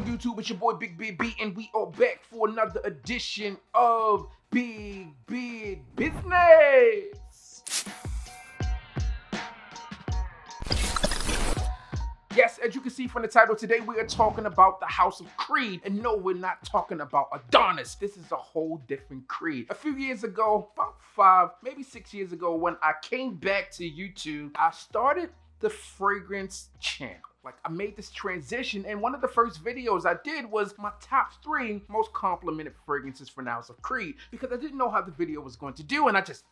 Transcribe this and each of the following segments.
good, YouTube? It's your boy Big Beard B, and we are back for another edition of Big Beard Business. Yes, as you can see from the title, today we are talking about the House of Creed. And no, we're not talking about Adonis. This is a whole different creed. A few years ago, about 5, maybe 6 years ago, when I came back to YouTube, I started the fragrance channel. Like, I made this transition, and one of the first videos I did was my top 3 most complimented fragrances for the House of Creed, because I didn't know how the video was going to do, and I just,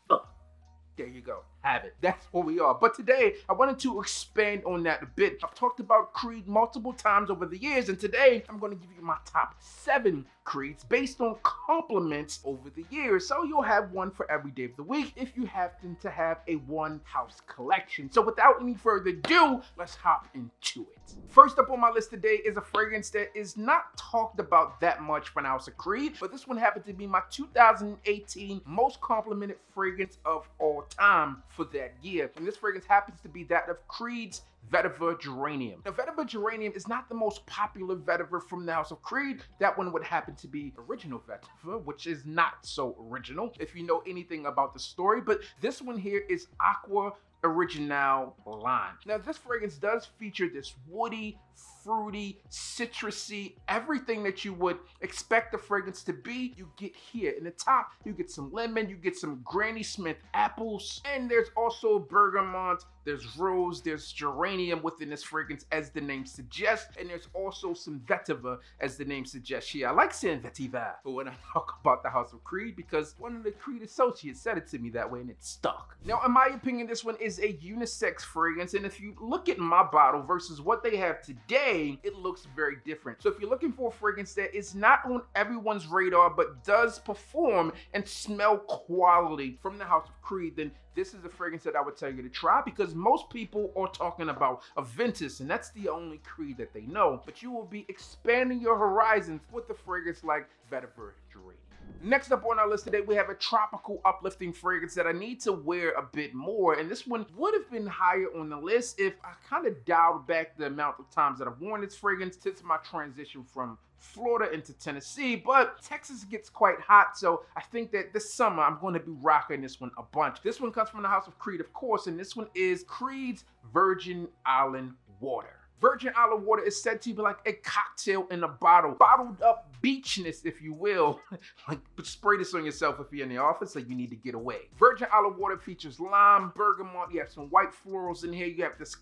there you go, have it. That's where we are. But today, I wanted to expand on that a bit. I've talked about Creed multiple times over the years, and today, I'm going to give you my top 7 Creeds based on compliments over the years. So you'll have one for every day of the week if you happen to have a one house collection. So without any further ado, let's hop into it. First up on my list today is a fragrance that is not talked about that much for the House of Creed, but this one happened to be my 2018 most complimented fragrance of all time for that year. And this fragrance happens to be that of Creed's vetiver geranium. Now, vetiver geranium is not the most popular vetiver from the House of Creed. That one would happen to be original vetiver, which is not so original if you know anything about the story. But this one here is Aqua Original line. Now, this fragrance does feature this woody, fruity, citrusy, everything that you would expect the fragrance to be, you get here. In the top, you get some lemon, you get some Granny Smith apples, and there's also bergamot, there's rose, there's geranium within this fragrance, as the name suggests, and there's also some vetiver, as the name suggests here. I like saying vetiver when I talk about the House of Creed, because one of the Creed associates said it to me that way, and it stuck. Now, in my opinion, this one is a unisex fragrance, and if you look at my bottle versus what they have today, it looks very different. So if you're looking for a fragrance that is not on everyone's radar, but does perform and smell quality from the House of Creed, then this is a fragrance that I would tell you to try, because most people are talking about Aventus, and that's the only Creed that they know. But you will be expanding your horizons with a fragrance like vetiver geranium. Next up on our list today, we have a tropical uplifting fragrance that I need to wear a bit more, and this one would have been higher on the list if I kind of dialed back the amount of times that I've worn this fragrance since my transition from Florida into Tennessee. But Texas gets quite hot, so I think that this summer I'm going to be rocking this one a bunch. This one comes from the House of Creed, of course, and this one is Creed's Virgin Island Water. Virgin Island water is said to be like a cocktail in a bottle, bottled up beachness, if you will. Like, spray this on yourself if you're in the office, like you need to get away. Virgin Island water features lime, bergamot, you have some white florals in here, you have this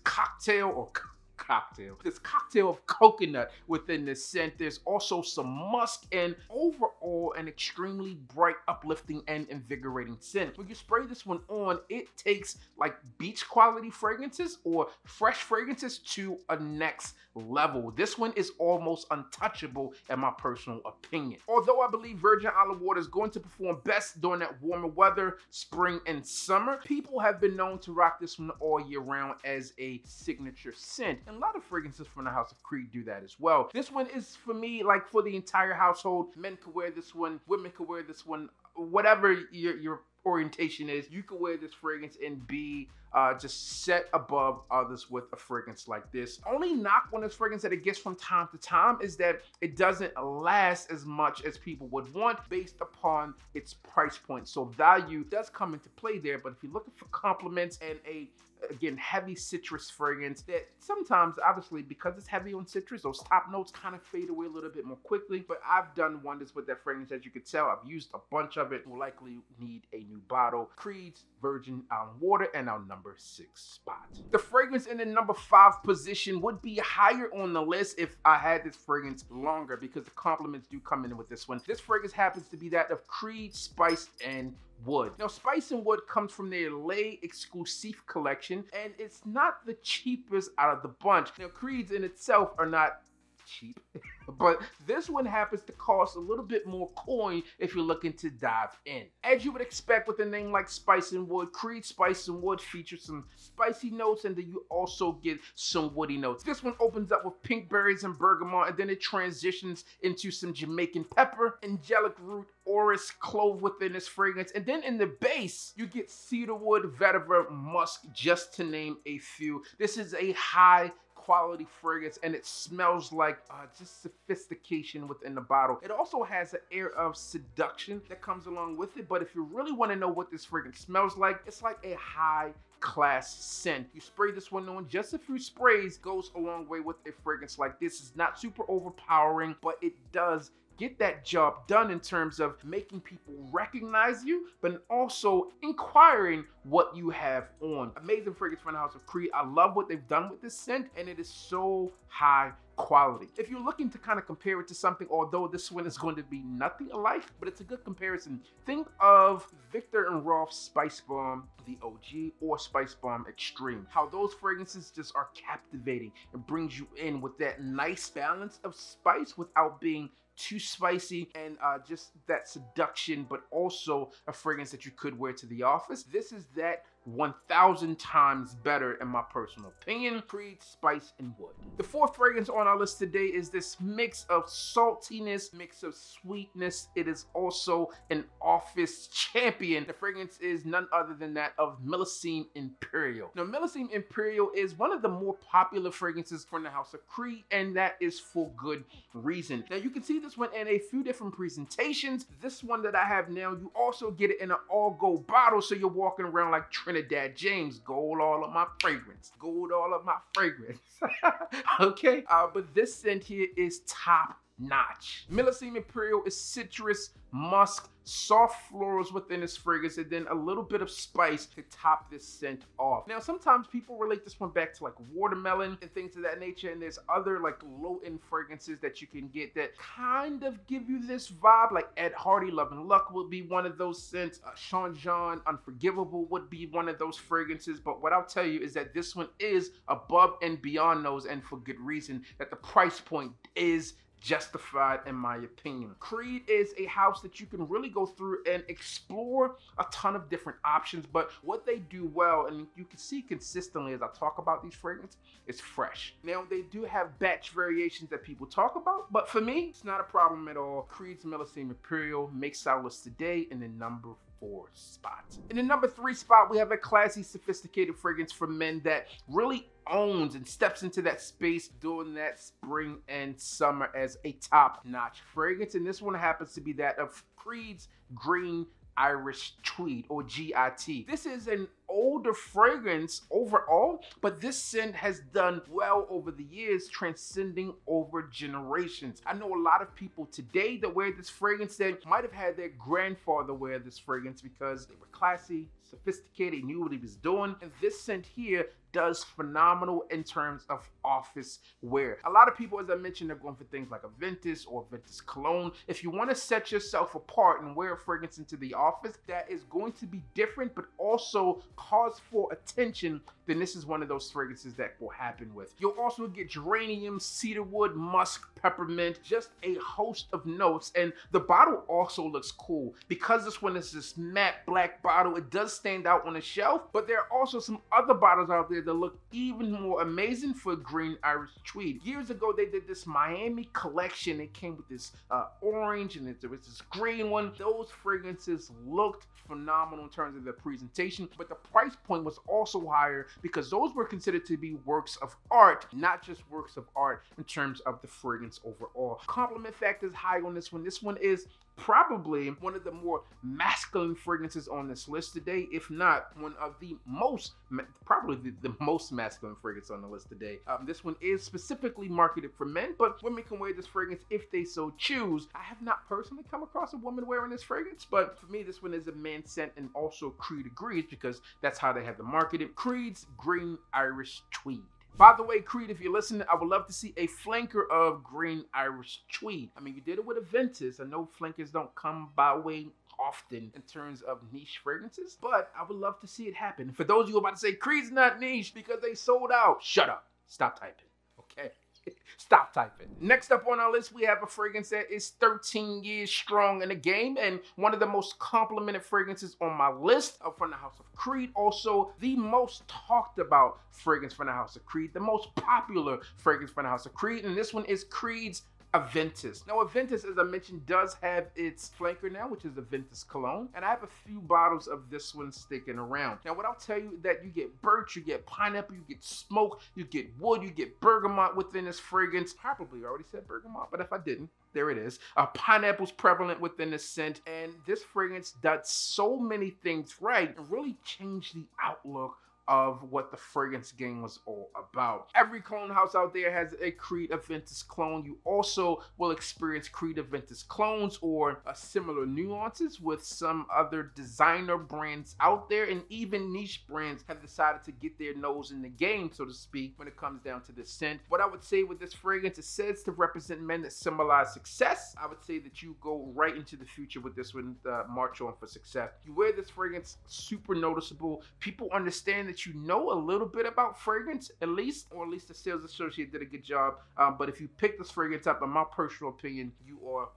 this cocktail of coconut within this scent. There's also some musk, and overall an extremely bright, uplifting, and invigorating scent. When you spray this one on, it takes like beach quality fragrances or fresh fragrances to a next level. This one is almost untouchable in my personal opinion. Although I believe Virgin Island water is going to perform best during that warmer weather, spring and summer, people have been known to rock this one all year round as a signature scent. And a lot of fragrances from the House of Creed do that as well. This one is, for me, like for the entire household. Men could wear this one, women could wear this one, whatever your orientation is, you can wear this fragrance and be just set above others with a fragrance like this. Only knock on this fragrance that it gets from time to time is that it doesn't last as much as people would want based upon its price point. So value does come into play there, but if you're looking for compliments and again, heavy citrus fragrance that sometimes, obviously, because it's heavy on citrus, those top notes kind of fade away a little bit more quickly. But I've done wonders with that fragrance. As you can tell, I've used a bunch of it. Will likely need a new bottle. Creed's Virgin Island Water, and our number 6 spot. The fragrance in the number 5 position would be higher on the list if I had this fragrance longer, because the compliments do come in with this one. This fragrance happens to be that of Creed Spice and Wood. Now, Spice and Wood comes from their Lay Exclusive collection, and it's not the cheapest out of the bunch. Now, Creeds in itself are not cheap, but this one happens to cost a little bit more coin if you're looking to dive in. As you would expect with a name like Spice and Wood, Creed Spice and Wood features some spicy notes, and then you also get some woody notes. This one opens up with pink berries and bergamot, and then it transitions into some Jamaican pepper, angelic root, orris, clove within this fragrance, and then in the base you get cedarwood, vetiver, musk, just to name a few. This is a high quality fragrance, and it smells like just sophistication within the bottle. It also has an air of seduction that comes along with it, but if you really want to know what this fragrance smells like, it's like a high class scent. You spray this one on, just a few sprays goes a long way with a fragrance like this. It's not super overpowering, but it does get that job done in terms of making people recognize you, but also inquiring what you have on. Amazing fragrance from the House of Creed. I love what they've done with this scent, and it is so high quality. If you're looking to kind of compare it to something, although this one is going to be nothing alike, but it's a good comparison, think of Viktor and Rolf Spice Bomb, the OG, or Spice Bomb Extreme. How those fragrances just are captivating and brings you in with that nice balance of spice without being too spicy, and just that seduction, but also a fragrance that you could wear to the office. This is that 1,000 times better in my personal opinion. Creed, Spice, and Wood. The fourth fragrance on our list today is this mix of saltiness, mix of sweetness. It is also an office champion. The fragrance is none other than that of Millesime Imperial. Now, Millesime Imperial is one of the more popular fragrances from the House of Creed, and that is for good reason. Now, you can see this one in a few different presentations. This one that I have now, you also get it in an all-gold bottle, so you're walking around like Trinidad James, gold all of my fragrance, gold all of my fragrance. Okay, but this scent here is top notch. Millesime Imperial is citrus, musk, soft florals within this fragrance, and then a little bit of spice to top this scent off. Now, sometimes people relate this one back to like watermelon and things of that nature, and there's other like low-end fragrances that you can get that kind of give you this vibe, like Ed Hardy Love and Luck would be one of those scents. Sean John Unforgivable would be one of those fragrances, but what I'll tell you is that this one is above and beyond those, and for good reason, that the price point is justified in my opinion. Creed is a house that you can really go through and explore a ton of different options, but what they do well, and you can see consistently as I talk about these fragrances, is fresh. Now, they do have batch variations that people talk about, but for me, it's not a problem at all. Creed's Millesime Imperial makes our list today in the number 4 spot. In the number 3 spot, we have a classy, sophisticated fragrance for men that really owns and steps into that space during that spring and summer as a top-notch fragrance. And this one happens to be that of Creed's Green Irish Tweed, or GIT. This is an older fragrance overall, but this scent has done well over the years, transcending over generations. I know a lot of people today that wear this fragrance that might have had their grandfather wear this fragrance because they were classy, sophisticated, knew what he was doing, and this scent here does phenomenal in terms of office wear. A lot of people, as I mentioned, are going for things like Aventus or Aventus cologne. If you want to set yourself apart and wear a fragrance into the office that is going to be different but also cause for attention, then this is one of those fragrances that will happen with. You'll also get geranium, cedarwood, musk, peppermint, just a host of notes, and the bottle also looks cool. Because this one is this matte black bottle, it does stand out on the shelf, but there are also some other bottles out there that look even more amazing for Green Irish Tweed. Years ago, they did this Miami collection. It came with this orange, and there was this green one. Those fragrances looked phenomenal in terms of their presentation, but the price point was also higher because those were considered to be works of art, not just works of art in terms of the fragrance overall. Compliment factor is high on this one. This one is probably one of the more masculine fragrances on this list today, if not one of the most, probably the most masculine fragrance on the list today. This one is specifically marketed for men, but women can wear this fragrance if they so choose. I have not personally come across a woman wearing this fragrance, but for me, this one is a man scent, and also Creed agrees because that's how they have to market it. Creed's Green Irish Tweed. By the way, Creed, if you're listening, I would love to see a flanker of Green Irish Tweed. I mean, you did it with Aventus. I know flankers don't come by way often in terms of niche fragrances, but I would love to see it happen. For those of you who are about to say, Creed's not niche because they sold out, shut up. Stop typing, okay? Stop typing. Next up on our list, we have a fragrance that is 13 years strong in the game and one of the most complimented fragrances on my list from the House of Creed. Also, the most talked about fragrance from the House of Creed, the most popular fragrance from the House of Creed, and this one is Creed's Aventus. Now, Aventus, as I mentioned, does have its flanker now, which is Aventus cologne, and I have a few bottles of this one sticking around. Now, what I'll tell you that you get birch, you get pineapple, you get smoke, you get wood, you get bergamot within this fragrance. Probably already said bergamot, but if I didn't, there it is. Pineapple's prevalent within the scent, and this fragrance does so many things right and really changed the outlook of what the fragrance game was all about. Every cologne house out there has a Creed Aventus clone. You also will experience Creed Aventus clones or similar nuances with some other designer brands out there, and even niche brands have decided to get their nose in the game, so to speak, when it comes down to this scent. What I would say with this fragrance, it says to represent men that symbolize success. I would say that you go right into the future with this one, march on for success. You wear this fragrance, super noticeable. People understand that you know a little bit about fragrance, or at least the sales associate did a good job. But if you pick this fragrance up, in my personal opinion, you are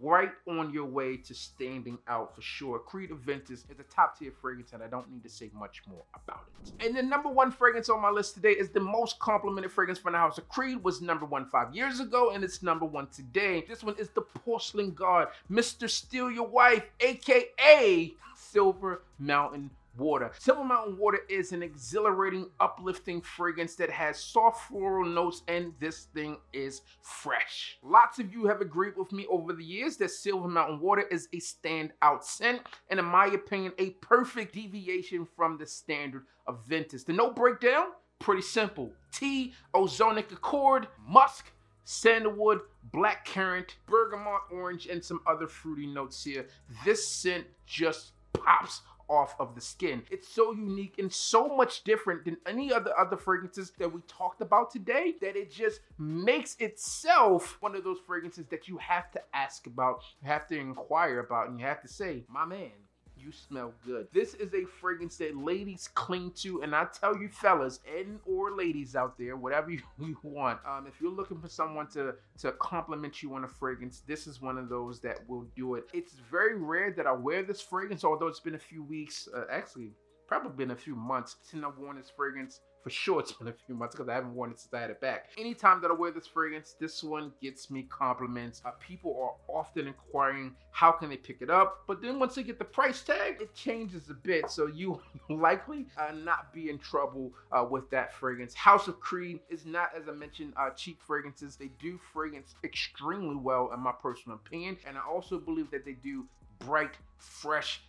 right on your way to standing out for sure. Creed Aventus is a top tier fragrance, and I don't need to say much more about it. And the number one fragrance on my list today is the most complimented fragrance from the House of Creed. Was number one 5 years ago, and it's number one today. This one is the Porcelain God, Mr. Steal Your Wife, aka Silver Mountain Water. Silver Mountain Water is an exhilarating, uplifting fragrance that has soft floral notes, and this thing is fresh. Lots of you have agreed with me over the years that Silver Mountain Water is a standout scent, and in my opinion, a perfect deviation from the standard Aventus. The note breakdown, pretty simple. Tea, ozonic accord, musk, sandalwood, blackcurrant, bergamot orange, and some other fruity notes here. This scent just pops off of the skin. It's so unique and so much different than any other fragrances that we talked about today that it just makes itself one of those fragrances that you have to ask about, you have to inquire about, and you have to say, my man, you smell good. This is a fragrance that ladies cling to, and I tell you fellas and or ladies out there, whatever you want, if you're looking for someone to compliment you on a fragrance, this is one of those that will do it. It's very rare that I wear this fragrance, although it's been a few weeks, actually probably been a few months since I've worn this fragrance. For sure it's been a few months because I haven't worn it since I had it back. Anytime that I wear this fragrance, this one gets me compliments. People are often inquiring how can they pick it up, but then once they get the price tag, it changes a bit, so you likely not be in trouble with that fragrance. House of Creed is not, as I mentioned, cheap fragrances. They do fragrance extremely well in my personal opinion, and I also believe that they do bright, fresh,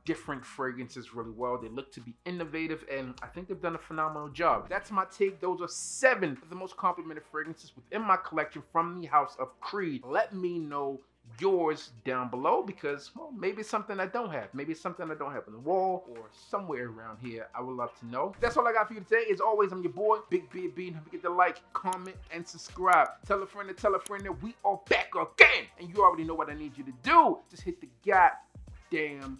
different fragrances really well. They look to be innovative, and I think they've done a phenomenal job. That's my take. Those are 7 of the most complimented fragrances within my collection from the House of Creed. Let me know yours down below, because well, maybe it's something I don't have. Maybe it's something I don't have on the wall or somewhere around here. I would love to know. That's all I got for you today. As always, I'm your boy, Big Beard Bean. Don't forget to like, comment, and subscribe. Tell a friend that we are back again. And you already know what I need you to do. Just hit the goddamn